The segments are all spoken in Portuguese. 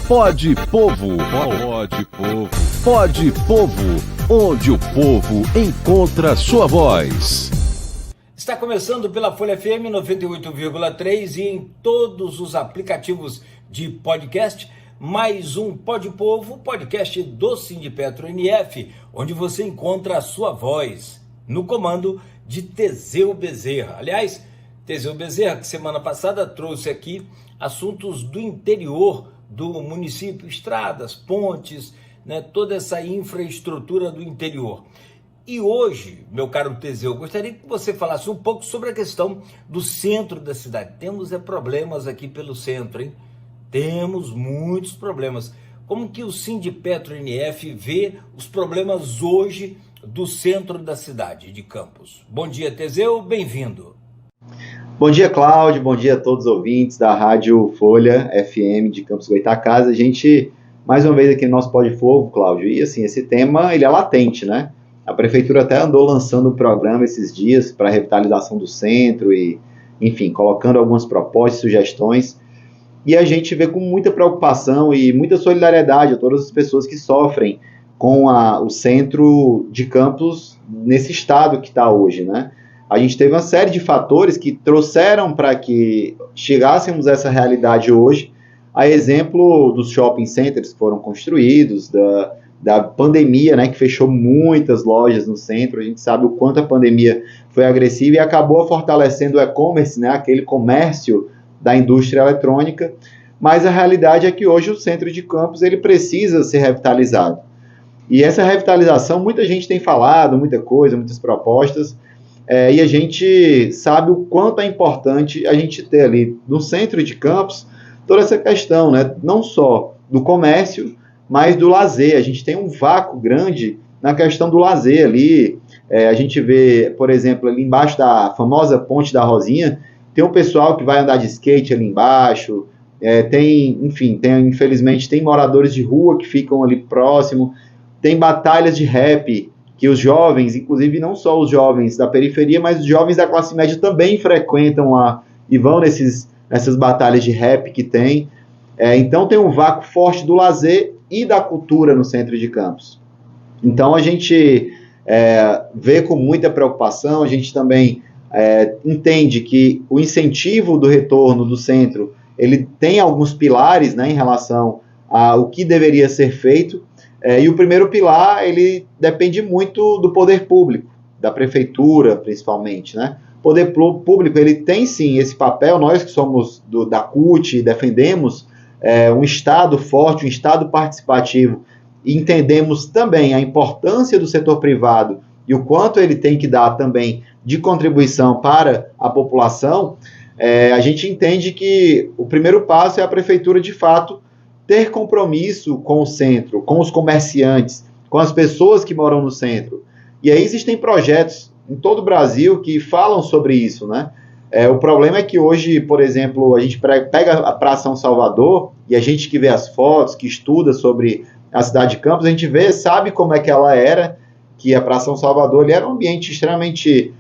Pode Povo. Pode Povo. Pode Povo, onde o povo encontra sua voz. Está começando pela Folha FM 98,3 e em todos os aplicativos de podcast, mais um Pode Povo, podcast do Sindipetro NF, onde você encontra a sua voz, no comando de Teseu Bezerra. Aliás, Teseu Bezerra, que semana passada trouxe aqui assuntos do interior do município, estradas, pontes, né, toda essa infraestrutura do interior. E hoje, meu caro Teseu, gostaria que você falasse um pouco sobre a questão do centro da cidade. Temos problemas aqui pelo centro, hein? Temos muitos problemas. Como que o Sindipetro NF vê os problemas hoje do centro da cidade de Campos? Bom dia, Teseu, bem-vindo. Bom dia, Cláudio, bom dia a todos os ouvintes da Rádio Folha FM de Campos Goytacazes. A gente, mais uma vez aqui no nosso Pode Povo, Cláudio, e assim, esse tema, ele é latente, né? A prefeitura até andou lançando um programa esses dias para a revitalização do centro e, enfim, colocando algumas propostas, sugestões, e a gente vê com muita preocupação e muita solidariedade a todas as pessoas que sofrem com o centro de Campos nesse estado que está hoje, né? A gente teve uma série de fatores que trouxeram para que chegássemos a essa realidade hoje, a exemplo dos shopping centers que foram construídos, da pandemia, né, que fechou muitas lojas no centro. A gente sabe o quanto a pandemia foi agressiva e acabou fortalecendo o e-commerce, né, aquele comércio da indústria eletrônica, mas a realidade é que hoje o centro de Campos ele precisa ser revitalizado. E essa revitalização, muita gente tem falado, muita coisa, muitas propostas, e a gente sabe o quanto é importante a gente ter ali no centro de Campos toda essa questão, né, não só do comércio, mas do lazer. A gente tem um vácuo grande na questão do lazer ali. A gente vê, por exemplo, ali embaixo da famosa Ponte da Rosinha, tem um pessoal que vai andar de skate ali embaixo, infelizmente, tem moradores de rua que ficam ali próximo, tem batalhas de rap, que os jovens, inclusive não só os jovens da periferia, mas os jovens da classe média também frequentam lá e vão nessas batalhas de rap que tem. Então tem um vácuo forte do lazer e da cultura no centro de Campos. Então a gente vê com muita preocupação, a gente também entende que o incentivo do retorno do centro, ele tem alguns pilares, né, em relação ao que deveria ser feito, e o primeiro pilar, ele depende muito do poder público, da prefeitura principalmente, né? O poder público, ele tem sim esse papel, nós que somos da CUT, defendemos um Estado forte, um Estado participativo, e entendemos também a importância do setor privado e o quanto ele tem que dar também de contribuição para a população. A gente entende que o primeiro passo é a prefeitura, de fato, ter compromisso com o centro, com os comerciantes, com as pessoas que moram no centro. E aí existem projetos em todo o Brasil que falam sobre isso, né? O problema é que hoje, por exemplo, a gente pega a Praça São Salvador e a gente que vê as fotos, que estuda sobre a cidade de Campos, a gente sabe como é que ela era, que a Praça São Salvador ali era um ambiente extremamente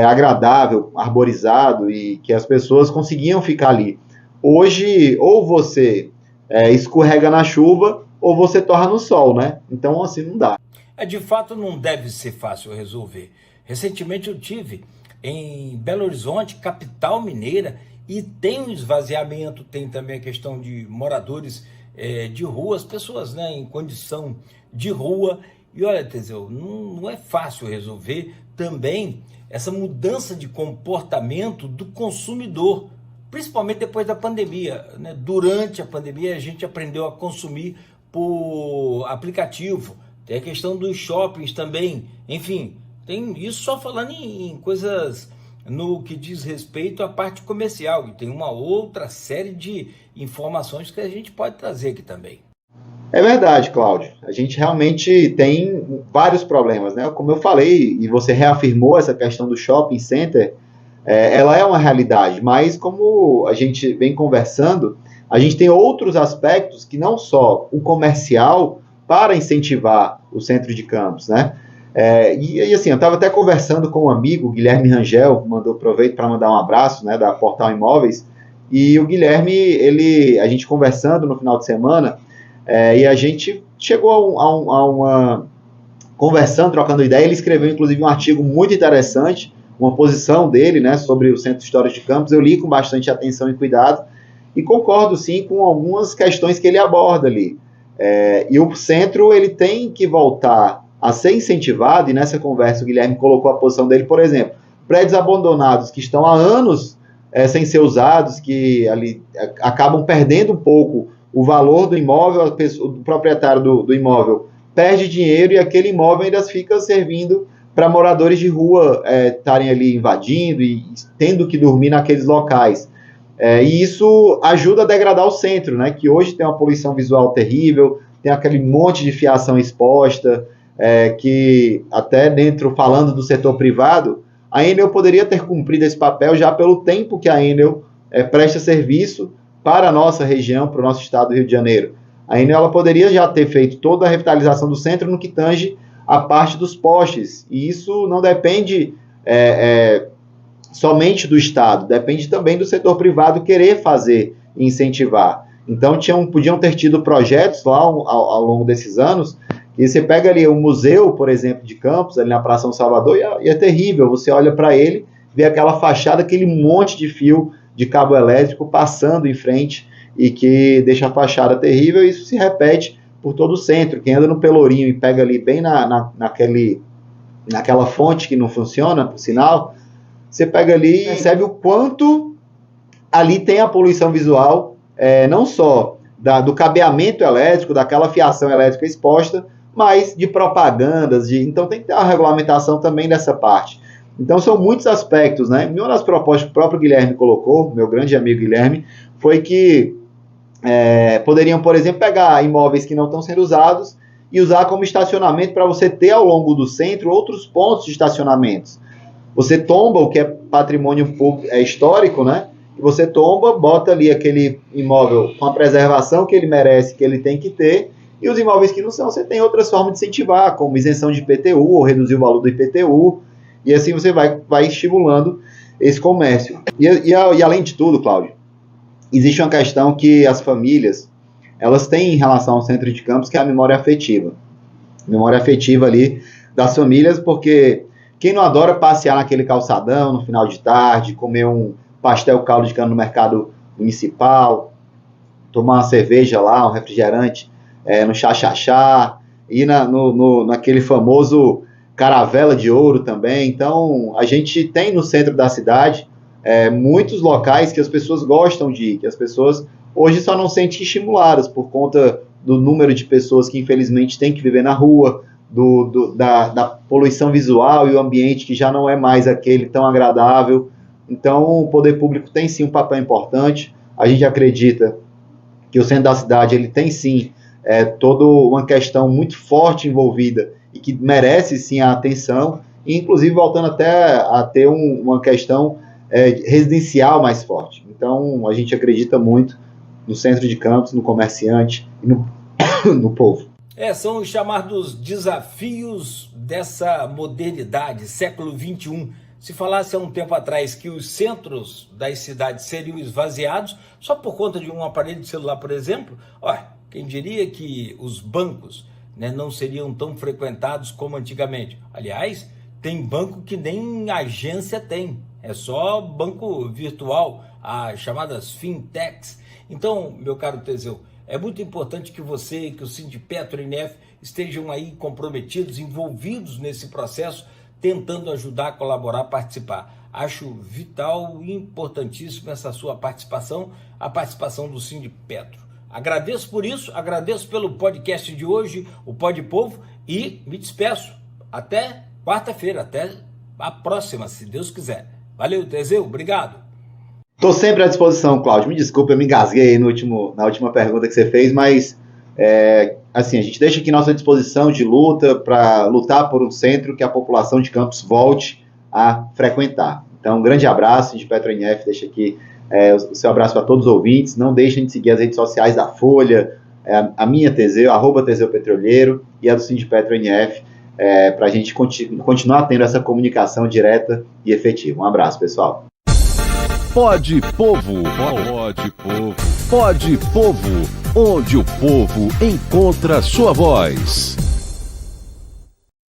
agradável, arborizado, e que as pessoas conseguiam ficar ali. Hoje, ou você escorrega na chuva, ou você torra no sol, né? Então, assim, não dá. De fato, não deve ser fácil resolver. Recentemente eu tive em Belo Horizonte, capital mineira, e tem um esvaziamento, tem também a questão de moradores de rua, as pessoas, né, em condição de rua. E olha, Teseu, não é fácil resolver também essa mudança de comportamento do consumidor, principalmente depois da pandemia, né? Durante a pandemia a gente aprendeu a consumir por aplicativo, tem a questão dos shoppings também, enfim, tem isso só falando em coisas no que diz respeito à parte comercial, e tem uma outra série de informações que a gente pode trazer aqui também. É verdade, Cláudio. A gente realmente tem vários problemas, né? Como eu falei, e você reafirmou essa questão do shopping center, ela é uma realidade, mas como a gente vem conversando, a gente tem outros aspectos que não só o comercial para incentivar o centro de Campos, né? E assim, eu estava até conversando com um amigo, Guilherme Rangel, aproveito para mandar um abraço, né, da Portal Imóveis, e o Guilherme, a gente conversando no final de semana, E a gente chegou a uma conversando, trocando ideia. Ele escreveu, inclusive, um artigo muito interessante, uma posição dele, né, sobre o Centro Histórico de Campos. Eu li com bastante atenção e cuidado, e concordo, sim, com algumas questões que ele aborda ali. E o centro, ele tem que voltar a ser incentivado, e nessa conversa o Guilherme colocou a posição dele, por exemplo, prédios abandonados que estão há anos sem ser usados, que ali acabam perdendo um pouco o valor do imóvel, o proprietário do imóvel perde dinheiro, e aquele imóvel ainda fica servindo para moradores de rua estarem ali invadindo e tendo que dormir naqueles locais. E isso ajuda a degradar o centro, né, que hoje tem uma poluição visual terrível, tem aquele monte de fiação exposta, que até dentro, falando do setor privado, a Enel poderia ter cumprido esse papel já pelo tempo que a Enel presta serviço para a nossa região, para o nosso estado do Rio de Janeiro. A Enel ela poderia já ter feito toda a revitalização do centro no que tange a parte dos postes, e isso não depende somente do Estado, depende também do setor privado querer fazer e incentivar. Então, podiam ter tido projetos lá ao longo desses anos, e você pega ali o museu, por exemplo, de Campos, ali na Praça São Salvador, e é terrível. Você olha para ele, vê aquela fachada, aquele monte de fio de cabo elétrico passando em frente, e que deixa a fachada terrível, e isso se repete por todo o centro. Quem anda no Pelourinho e pega ali bem naquela fonte que não funciona, por sinal, você pega ali e percebe o quanto ali tem a poluição visual, não só do cabeamento elétrico, daquela fiação elétrica exposta, mas de propagandas, então tem que ter uma regulamentação também dessa parte. Então são muitos aspectos, né? E uma das propostas que o próprio Guilherme colocou, meu grande amigo Guilherme, foi que poderiam, por exemplo, pegar imóveis que não estão sendo usados e usar como estacionamento para você ter ao longo do centro outros pontos de estacionamentos. Você tomba o que é patrimônio público, histórico, né? E você tomba, bota ali aquele imóvel com a preservação que ele merece, que ele tem que ter, e os imóveis que não são, você tem outras formas de incentivar, como isenção de IPTU, ou reduzir o valor do IPTU, e assim você vai estimulando esse comércio. E além de tudo, Cláudio, existe uma questão que as famílias, elas têm em relação ao centro de Campos, que é a memória afetiva. Memória afetiva ali das famílias, porque quem não adora passear naquele calçadão no final de tarde, comer um pastel caldo de cana no mercado municipal, tomar uma cerveja lá, um refrigerante no Xaxaxá, ir naquele famoso Caravela de Ouro também. Então, a gente tem no centro da cidade muitos locais que as pessoas gostam de ir, que as pessoas hoje só não se sentem estimuladas por conta do número de pessoas que infelizmente têm que viver na rua, da poluição visual e o ambiente que já não é mais aquele tão agradável. Então o poder público tem sim um papel importante. A gente acredita que o centro da cidade ele tem sim toda uma questão muito forte envolvida e que merece sim a atenção, e inclusive voltando até a ter uma questão residencial mais forte. Então a gente acredita muito no centro de Campos, no comerciante e no povo. São os chamados desafios dessa modernidade, século XXI. Se falasse há um tempo atrás que os centros das cidades seriam esvaziados só por conta de um aparelho de celular, por exemplo, quem diria que os bancos, né, não seriam tão frequentados como antigamente? Aliás, tem banco que nem agência tem, é só banco virtual, as chamadas fintechs. Então, meu caro Teseu, é muito importante que você e que o Sindipetro INF estejam aí comprometidos, envolvidos nesse processo, tentando ajudar, colaborar, participar. Acho vital e importantíssimo essa sua participação, a participação do Sindipetro. Agradeço por isso, agradeço pelo podcast de hoje, o Pod Povo, e me despeço. Até quarta-feira, até a próxima, se Deus quiser. Valeu, Teseu, obrigado. Estou sempre à disposição, Cláudio. Me desculpe, eu me engasguei na última pergunta que você fez, mas assim, a gente deixa aqui nossa disposição de luta para lutar por um centro que a população de Campos volte a frequentar. Então, um grande abraço, Sindipetro INF, deixa aqui o seu abraço para todos os ouvintes. Não deixem de seguir as redes sociais da Folha, a minha Teseu, @Teseu Petroleiro, e a do Sindipetro INF, para a gente continuar tendo essa comunicação direta e efetiva. Um abraço, pessoal. Pod Povo. Pod Povo. Pode Povo, onde o povo encontra sua voz.